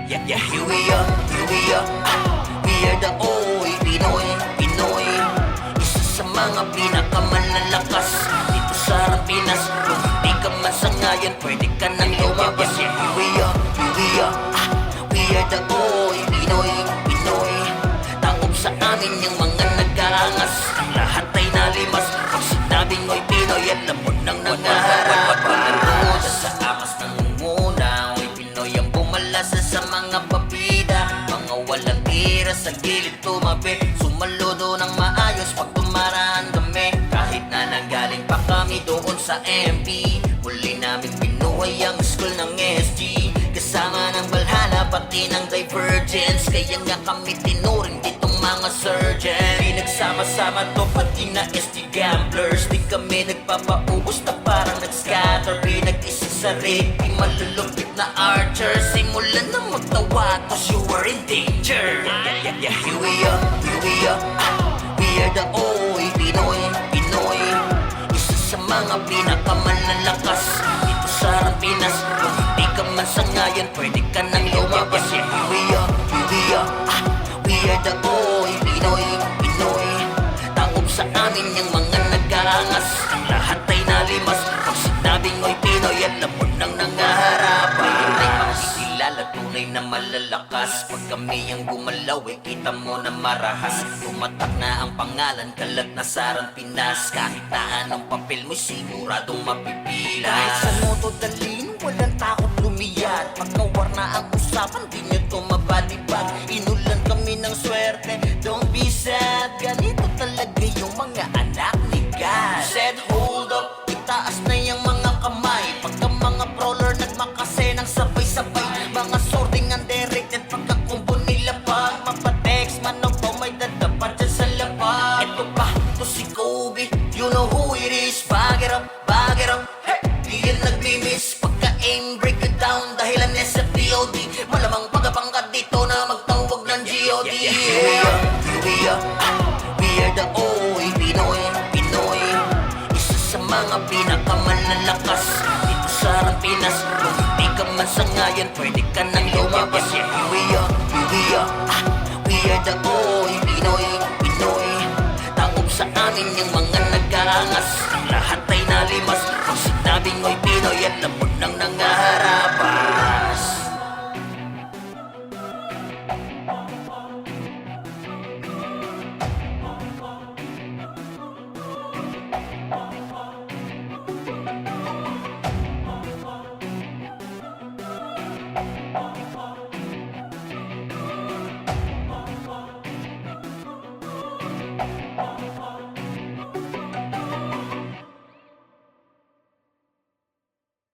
Yeah, here we are, we are the Oy Pinoy, Pinoy. Isa sa mga pinakamalalakas dito sa Pinas. Kung hindi ka masangayan, pwede ka nang lumabas. Yeah, here we are, we are the Oy Pinoy, Pinoy. Takop sa amin yung mga nag-aangas. Lahat ay nalimas pag sinabing Oy Pinoy at lamon ng nangaharap. Pagkaroon sa amas ng muna, Oy Pinoy ang bumalasa sa mga papida. Mga walang tira sa gilid tumabi, sumaludo ng maayos pag tumaraan kami. Kahit na nanggaling pa kami doon sa MP, muli namin pinuhay ang school ng SG. Kasama ng Valhalla pati ng Divergence, kaya nga kami tinuring ditong mga surgeon. Pinagsama-sama to pati na SG gamblers, di kami nagpapaubos na parang nag-scatter. Pinag-isa sa rig, di malulupit na archer. Simulan na magtawa cause you were in danger. Yeah, here we are, we are the Oy Pinoy, Pinoy. Isa sa mga pinakamalalakas dito sa Pinas. Kung hindi ka man sangayan, pwede ka nang lumabas. Yeah, here we are, we are the Oy Pinoy, Pinoy. Takop sa amin yung mga nag-aangas. Lahat ay nalimas pag sinabing Oy Pinoy at lamon ng nangaharap. Ngayon ay makikilala tunay na malalakas. Pag kami ang gumalaw, kita mo na marahas. Tumatak na ang pangalan, kalat na sa Pinas. Kahit na anong papel mo, siguradong mapipilas. Kahit sa moto dalhin, walang takot lumiyat. Pagkawar na ang usapan, di nyo to mabadibag. Inulan kami ng swerte, don't be sad. Ganito talaga yung mga anak ni God. Said hold up, itaas na yung mga kamay. Pagka mga brawler nagmakase ng sabay-sabay, mga sorting undirected pagkakumbo nila. Pag mapatext man o po, may dadapat dyan sa lapag. Ito pa, to si Kobe, you know who it is. Bag it up, hey! Di yan nagmi-miss pagka-aim, break it down. Dahilan niya sa POD, malamang pagkapangkat dito na magtawag ng GOD. Yeah, we are the Oy Pinoy, Pinoy. Isa sa mga pinakamalalakas dito sa Pinas. Kung hindi ka man sangayan, pwede ka nang lumabas. Yeah, here we are the Oy Pinoy, Pinoy. Takop sa amin yung mga nag-aangas. Lahat ay nalimas pag sinabing Oy Pinoy at lamon ng nangaharap.